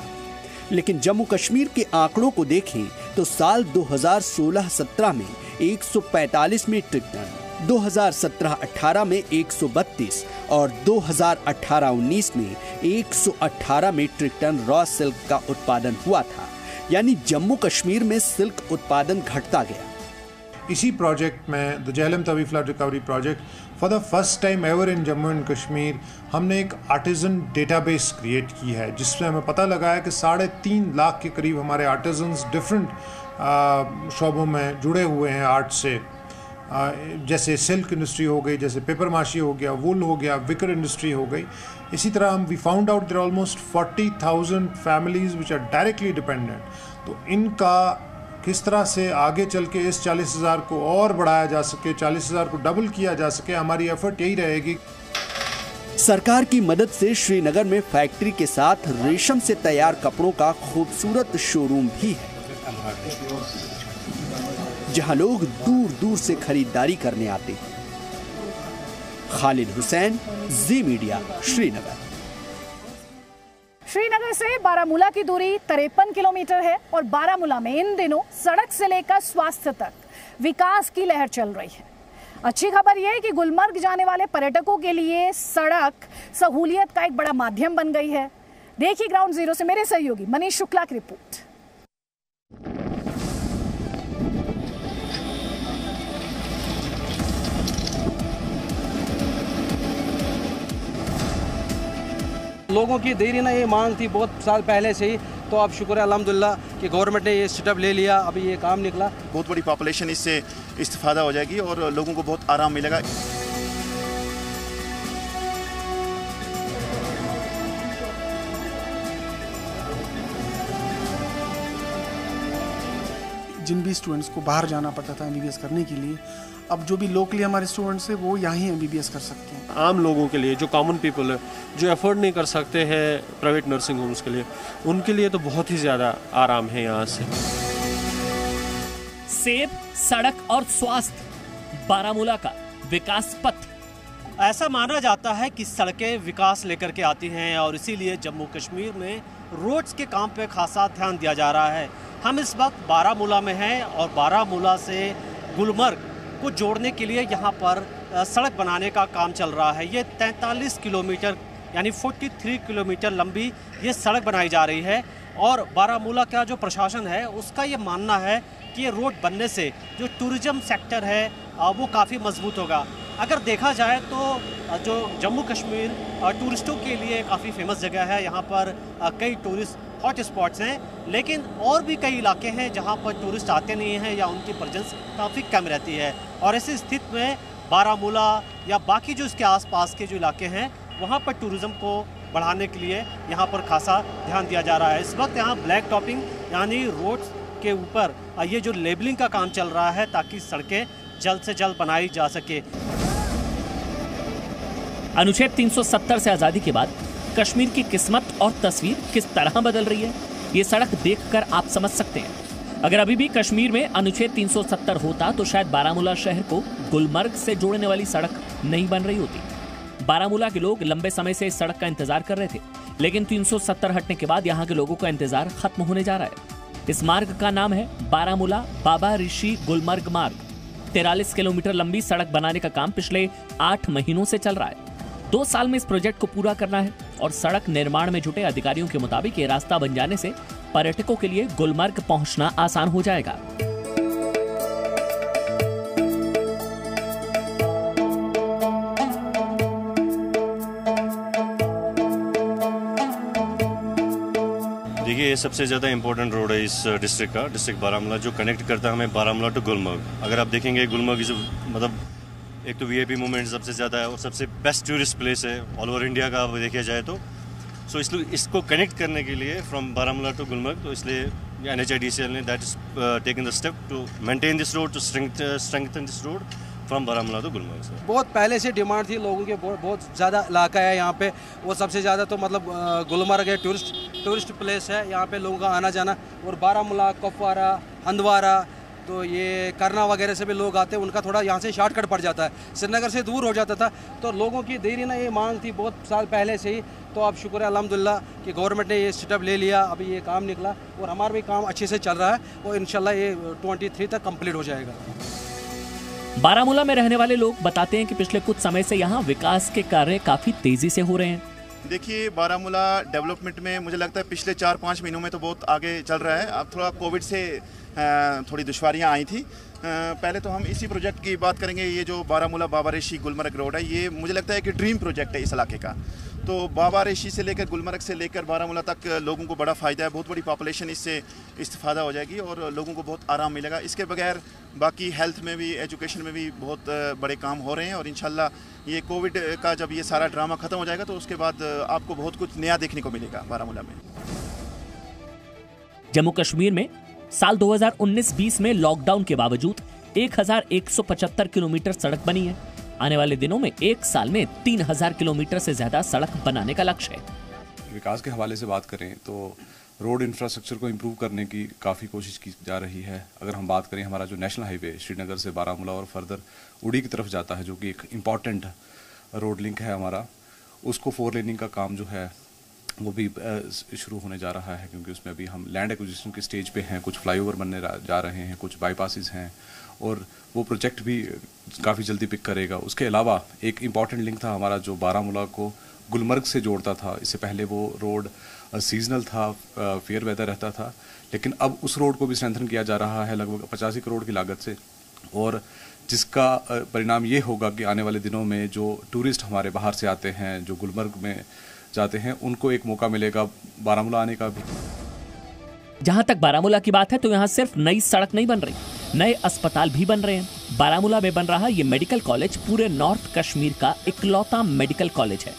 लेकिन जम्मू कश्मीर के आंकड़ों को देखें तो साल 2016-17 में 145 मीट्रिक टन, 2017-18 में 132 और 2018-19 में 118 मीट्रिक टन रॉ सिल्क का उत्पादन हुआ था। यानी जम्मू कश्मीर में सिल्क उत्पादन घटता गया।
इसी प्रोजेक्ट में the Jhelum Tawi flood recovery project, for the first time ever in Jammu and Kashmir, हमने एक आर्टिजन डेटाबेस क्रिएट की है, जिसमें हमें पता लगा है कि 3.5 लाख के करीब हमारे आर्टिजन्स डिफरेंट शोबों में जुड़े हुए हैं आर्ट से। जैसे सिल्क इंडस्ट्री हो गई, जैसे पेपर माशी हो गया, वुल हो गया, विकर इंडस्ट्री हो गई। इसी तरह we found out there almost 40,000 families which are directly dependent. तो इनका किस तरह से आगे चल के इस 40,000 को और बढ़ाया जा सके, 40,000 को डबल किया जा सके, हमारी एफर्ट यही रहेगी।
सरकार की मदद से श्रीनगर में फैक्ट्री के साथ रेशम से तैयार कपड़ों का खूबसूरत शोरूम भी है, जहां लोग दूर दूर से खरीदारी करने आते हैं। खालिद हुसैन, जी मीडिया, श्रीनगर।
श्रीनगर से बारामूला की दूरी 53 किलोमीटर है और बारामूला में इन दिनों सड़क से लेकर स्वास्थ्य तक विकास की लहर चल रही है। अच्छी खबर यह है कि गुलमर्ग जाने वाले पर्यटकों के लिए सड़क सहूलियत का एक बड़ा माध्यम बन गई है। देखिए ग्राउंड जीरो से मेरे सहयोगी मनीष शुक्ला की रिपोर्ट।
लोगों की देरी ना ये मांग थी बहुत साल पहले से ही, तो अब शुक्र है अल्हम्दुलिल्लाह कि गवर्नमेंट ने ये स्टेप ले लिया, अभी ये काम निकला।
बहुत बड़ी पॉपुलेशन इससे इस्तेफादा हो जाएगी और लोगों को बहुत आराम मिलेगा।
जिन भी स्टूडेंट्स को बाहर जाना पड़ता था MBBS करने के लिए, अब जो भी लोकली हमारे स्टूडेंट्स हैं वो यहाँ ही MBBS कर सकते हैं।
आम लोगों के लिए, जो कॉमन पीपल है, जो अफोर्ड नहीं कर सकते हैं प्राइवेट नर्सिंग होम्स के लिए, उनके लिए तो बहुत ही ज़्यादा आराम है यहाँ से।
सेब, सड़क और स्वास्थ्य बारामूला का विकास पथ।
ऐसा माना जाता है कि सड़कें विकास लेकर के आती हैं और इसीलिए जम्मू कश्मीर में रोड्स के काम पे खासा ध्यान दिया जा रहा है। हम इस वक्त बारामूला में हैं और बारामूला से गुलमर्ग को जोड़ने के लिए यहाँ पर सड़क बनाने का काम चल रहा है। ये 43 किलोमीटर यानी 43 किलोमीटर लंबी ये सड़क बनाई जा रही है और बारामूला का जो प्रशासन है उसका ये मानना है कि ये रोड बनने से जो टूरिज्म सेक्टर है वो काफ़ी मजबूत होगा। अगर देखा जाए तो जो जम्मू कश्मीर टूरिस्टों के लिए काफ़ी फेमस जगह है, यहाँ पर कई टूरिस्ट हॉट स्पॉट्स हैं, लेकिन और भी कई इलाके हैं जहाँ पर टूरिस्ट आते नहीं हैं या उनकी प्रेजेंस काफ़ी कम रहती है। और ऐसी स्थिति में बारामूला या बाकी जो इसके आसपास के जो इलाके हैं वहाँ पर टूरिज़्म को बढ़ाने के लिए यहाँ पर खासा ध्यान दिया जा रहा है। इस वक्त यहाँ ब्लैक टॉपिंग यानी रोड्स के ऊपर ये जो लेबलिंग का काम चल रहा है ताकि सड़कें जल्द से जल्द बनाई जा सके।
अनुच्छेद 370 से आजादी के बाद कश्मीर की किस्मत और तस्वीर किस तरह बदल रही है, ये सड़क देखकर आप समझ सकते हैं। अगर अभी भी कश्मीर में अनुच्छेद 370 होता तो शायद बारामूला शहर को गुलमर्ग से जोड़ने वाली सड़क नहीं बन रही होती। बारामूला के लोग लंबे समय से इस सड़क का इंतजार कर रहे थे, लेकिन 370 हटने के बाद यहाँ के लोगों का इंतजार खत्म होने जा रहा है। इस मार्ग का नाम है बारामूला बाबा ऋषि गुलमर्ग मार्ग। 43 किलोमीटर लंबी सड़क बनाने का काम पिछले 8 महीनों से चल रहा है। 2 साल में इस प्रोजेक्ट को पूरा करना है और सड़क निर्माण में जुटे अधिकारियों के मुताबिक ये रास्ता बन जाने से पर्यटकों के लिए गुलमर्ग पहुंचना आसान हो जाएगा।
देखिए, ये सबसे ज़्यादा इंपॉर्टेंट रोड है इस डिस्ट्रिक्ट का, डिस्ट्रिक्ट बारामूला, जो कनेक्ट करता है हमें बारामूला टू गुलमर्ग। अगर आप देखेंगे गुलमर्ग इस मतलब एक तो VIP मूवमेंट सबसे ज़्यादा है और सबसे बेस्ट टूरिस्ट प्लेस है ऑल ओवर इंडिया का देखा जाए तो। सो इसको कनेक्ट करने के लिए फ्रॉम बारामूला टू गुलमर्ग, तो इसलिए NHIDCL ने that is taken the step to maintain this road, to strengthen this road from Baramulla to Gulmarg. Sir
बहुत पहले से डिमांड थी लोगों के, बहुत ज़्यादा इलाका है यहाँ पे, वो सबसे ज़्यादा तो मतलब गुलमर्ग है, टूरिस्ट प्लेस है, यहाँ पे लोगों का आना जाना। और बारामूला, कुपवारा, हंदवारा, तो ये करना वगैरह से भी लोग आते हैं, उनका थोड़ा यहाँ से शॉर्टकट पड़ जाता है, श्रीनगर से दूर हो जाता था। तो लोगों की देरी ना ये मांग थी बहुत साल पहले से ही, तो अब शुक्र है अल्हम्दुलिल्लाह कि गवर्नमेंट ने ये स्टेप ले लिया, अभी ये काम निकला और हमारा भी काम अच्छे से चल रहा है और इंशाल्लाह ये 23 तक कंप्लीट हो जाएगा।
बारामूला में रहने वाले लोग बताते हैं कि पिछले कुछ समय से यहाँ विकास के कार्य काफी तेजी से हो रहे हैं।
देखिए, बारामूला डेवलपमेंट में मुझे लगता है पिछले 4-5 महीनों में तो बहुत आगे चल रहा है। अब थोड़ा कोविड से थोड़ी दुश्वारियां आई थी। पहले तो हम इसी प्रोजेक्ट की बात करेंगे। ये जो बारामूला बाबा ऋषि गुलमर्ग रोड है, ये मुझे लगता है कि ड्रीम प्रोजेक्ट है इस इलाके का। तो बाबा ऋषि से लेकर गुलमर्ग से लेकर बारामूला तक लोगों को बड़ा फ़ायदा है। बहुत बड़ी पॉपुलेशन इससे इस्तेफादा हो जाएगी और लोगों को बहुत आराम मिलेगा। इसके बगैर बाकी हेल्थ में भी, एजुकेशन में भी बहुत बड़े काम हो रहे हैं और इंशाल्लाह ये कोविड का जब ये सारा ड्रामा ख़त्म हो जाएगा तो उसके बाद आपको बहुत कुछ नया देखने को मिलेगा बारामूला में।
जम्मू कश्मीर में साल 2019-20 में लॉकडाउन के बावजूद 1175 किलोमीटर सड़क बनी है। आने वाले दिनों में 1 साल में 3000 किलोमीटर से ज्यादा सड़क बनाने का लक्ष्य है।
विकास के हवाले से बात करें तो रोड इंफ्रास्ट्रक्चर को इम्प्रूव करने की काफ़ी कोशिश की जा रही है। अगर हम बात करें हमारा जो नेशनल हाईवे श्रीनगर से बारामूला और फर्दर उड़ी की तरफ जाता है, जो कि एक इम्पॉर्टेंट रोड लिंक है हमारा, उसको 4 लेनिंग का काम जो है वो भी शुरू होने जा रहा है, क्योंकि उसमें अभी हम लैंड एक्विजिशन के स्टेज पे हैं। कुछ फ्लाईओवर बनने जा रहे हैं, कुछ बाईपासेस हैं और वो प्रोजेक्ट भी काफ़ी जल्दी पिक करेगा। उसके अलावा एक इम्पॉर्टेंट लिंक था हमारा जो बारामूला को गुलमर्ग से जोड़ता था। इससे पहले वो रोड सीजनल था, फेयर वेदर रहता था, लेकिन अब उस रोड को भी स्ट्रेंथन किया जा रहा है लगभग 85 करोड़ की लागत से, और जिसका परिणाम ये होगा कि आने वाले दिनों में जो टूरिस्ट हमारे बाहर से आते हैं, जो गुलमर्ग में जाते हैं, उनको एक मौका मिलेगा बारामूला आने का भी।
जहां तक बारामूला की बात है तो यहाँ सिर्फ नई सड़क नहीं बन रही, नए अस्पताल भी बन रहे हैं। बारामूला में बन रहा ये मेडिकल कॉलेज पूरे नॉर्थ कश्मीर का इकलौता मेडिकल कॉलेज है।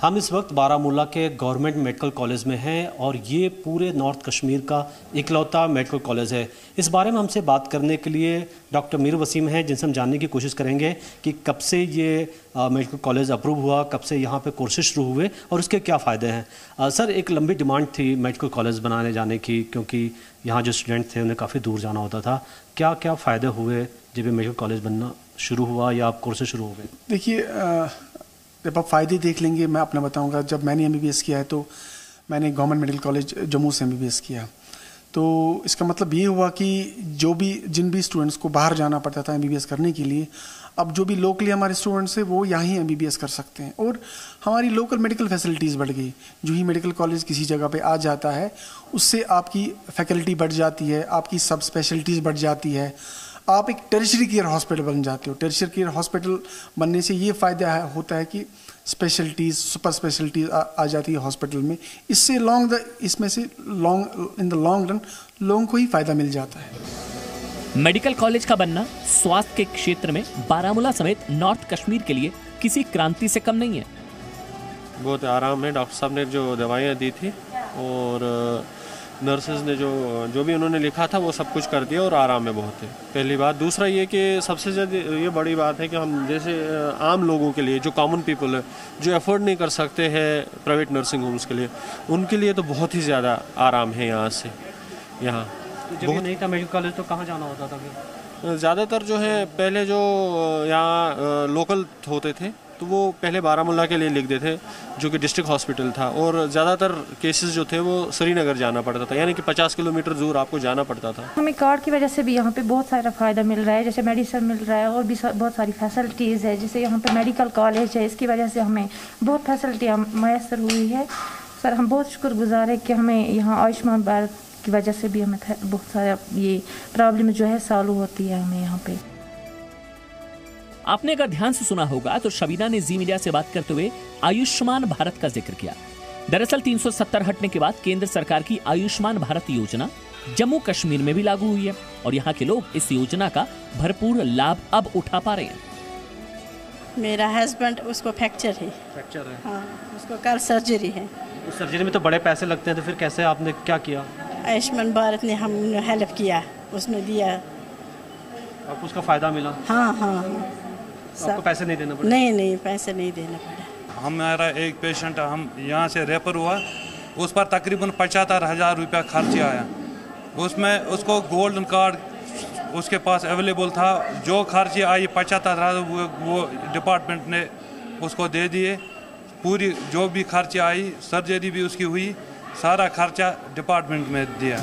हम इस वक्त बारामूला के गवर्नमेंट मेडिकल कॉलेज में हैं और ये पूरे नॉर्थ कश्मीर का इकलौता मेडिकल कॉलेज है। इस बारे में हमसे बात करने के लिए डॉक्टर मीर वसीम हैं, जिनसे हम जानने की कोशिश करेंगे कि कब से ये मेडिकल कॉलेज अप्रूव हुआ, कब से यहाँ पे कोर्सेज शुरू हुए और उसके क्या फ़ायदे हैं। सर, एक लंबी डिमांड थी मेडिकल कॉलेज बनाने जाने की, क्योंकि यहाँ जो स्टूडेंट थे उन्हें काफ़ी दूर जाना होता था। क्या क्या फ़ायदे हुए जब ये मेडिकल कॉलेज बनना शुरू हुआ या आप कोर्सेज शुरू हो गए?
देखिए, जब आप फ़ायदे देख लेंगे मैं अपना बताऊंगा। जब मैंने MBBS किया है तो मैंने गवर्नमेंट मेडिकल कॉलेज जम्मू से MBBS किया, तो इसका मतलब ये हुआ कि जिन भी स्टूडेंट्स को बाहर जाना पड़ता था MBBS करने के लिए, अब जो भी लोकली हमारे स्टूडेंट्स हैं वो यहाँ ही MBBS कर सकते हैं और हमारी लोकल मेडिकल फैसिलिटीज़ बढ़ गई। जो ही मेडिकल कॉलेज किसी जगह पे आ जाता है उससे आपकी फैकल्टी बढ़ जाती है, आपकी सब स्पेशलिटीज़ बढ़ जाती है, आप एक टेरिशरी केयर हॉस्पिटल बन जाते हो। टेरिशरी केयर हॉस्पिटल बनने से ये फ़ायदा होता है कि स्पेशलिटीज़, सुपर स्पेशलिटीज़ आ जाती है हॉस्पिटल में। इससे इसमें से इन द लॉन्ग रन लोगों को ही फ़ायदा मिल जाता है।
मेडिकल कॉलेज का बनना स्वास्थ्य के क्षेत्र में बारामूला समेत नॉर्थ कश्मीर के लिए किसी क्रांति से कम नहीं है।
बहुत आराम है। डॉक्टर साहब ने जो दवाइयाँ दी थी और नर्सेज ने जो भी उन्होंने लिखा था वो सब कुछ कर दिया और आराम है बहुत है, पहली बात। दूसरा ये कि सबसे ज़्यादा ये बड़ी बात है कि हम जैसे आम लोगों के लिए, जो कॉमन पीपल है, जो अफोर्ड नहीं कर सकते हैं प्राइवेट नर्सिंग होम्स के लिए, उनके लिए तो बहुत ही ज़्यादा आराम है यहाँ से। यहाँ
जब ये नहीं था मेडिकल कॉलेज तो कहाँ जाना होता था फिर?
ज़्यादातर जो है पहले जो यहाँ लोकल होते थे तो वो पहले बारामूला के लिए लिख देते, जो कि डिस्ट्रिक्ट हॉस्पिटल था, और ज़्यादातर केसेस जो थे वो श्रीनगर जाना पड़ता था, यानी कि 50 किलोमीटर दूर आपको जाना पड़ता था।
हमें कार्ड की वजह से भी यहाँ पे बहुत सारा फ़ायदा मिल रहा है, जैसे मेडिसिन मिल रहा है और भी बहुत सारी फैसिलिटीज़ है। जैसे यहाँ पे मेडिकल कॉलेज है, इसकी वजह से हमें बहुत फैसिलिटियाँ मैसर हुई है। सर, हम बहुत शुक्रगुजार है कि हमें यहाँ आयुष्मान भारत की वजह से भी हमें बहुत सारा ये प्रॉब्लम जो है सॉल्व होती है हमें यहाँ पे।
आपने अगर ध्यान से सुना होगा तो शबीना ने जी मीडिया से बात करते हुए आयुष्मान भारत का जिक्र किया। दरअसल 370 हटने के बाद केंद्र सरकार की आयुष्मान भारत योजना जम्मू कश्मीर में भी लागू हुई है और यहाँ के लोग इस योजना का भरपूर लाभ अब उठा पा रहे हैं।
मेरा हस्बैंड, उसको फ्रैक्चर है। हाँ, उसको कल सर्जरी है।
उस सर्जरी में तो बड़े पैसे लगते हैं, तो फिर कैसे आपने क्या किया?
आयुष्मान भारत ने हम हेल्प किया, उसने दिया।
आपको उसका फ़ायदा मिला?
हाँ हाँ।
आपको पैसे नहीं देना पड़ा?
नहीं, पैसे नहीं देना पड़ा।
हमारा एक पेशेंट हम यहाँ से रेफर हुआ, उस पर तकरीबन 75,000 रुपया खर्च आया। उसमें उसको गोल्डन कार्ड उसके पास अवेलेबल था। जो खर्च आई 75,000 वो डिपार्टमेंट ने उसको दे दिए। पूरी जो भी खर्च आई, सर्जरी भी उसकी हुई, सारा खर्चा डिपार्टमेंट में दिया।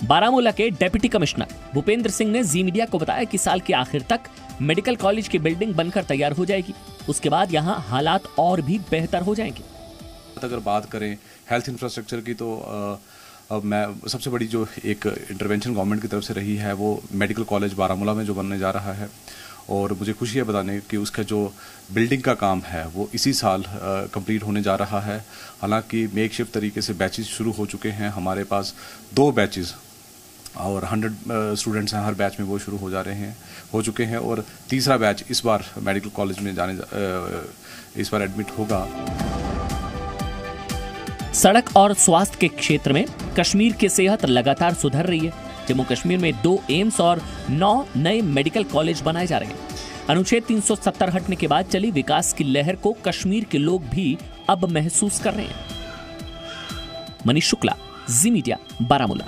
बारामूला के डिप्टी कमिश्नर भूपेंद्र सिंह ने जी मीडिया को बताया कि साल के आखिर तक मेडिकल कॉलेज की बिल्डिंग बनकर तैयार हो जाएगी। उसके बाद यहाँ हालात और भी बेहतर हो जाएंगे।
अगर बात करें हेल्थ इंफ्रास्ट्रक्चर की तो अब मैं सबसे बड़ी जो एक इंटरवेंशन गवर्नमेंट की तरफ से रही है वो मेडिकल कॉलेज बारामूला में जो बनने जा रहा है, और मुझे खुशी है बताने कि उसका जो बिल्डिंग का काम है वो इसी साल कंप्लीट होने जा रहा है। हालांकि मेकशिफ्ट तरीके से बैचेस शुरू हो चुके हैं। हमारे पास 2 बैचेस और 100 स्टूडेंट्स हैं हर बैच में, वो शुरू हो चुके हैं और तीसरा बैच इस बार मेडिकल कॉलेज में इस बार एडमिट होगा।
सड़क और स्वास्थ्य के क्षेत्र में कश्मीर की सेहत लगातार सुधर रही है। जम्मू कश्मीर में 2 एम्स और 9 नए मेडिकल कॉलेज बनाए जा रहे हैं। अनुच्छेद 370 हटने के बाद चली विकास की लहर को कश्मीर के लोग भी अब महसूस कर रहे हैं। Manish Shukla, Zee media, Baramulla.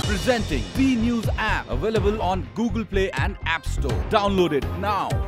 Presenting B News app, available on Google Play and App Store. Download it now.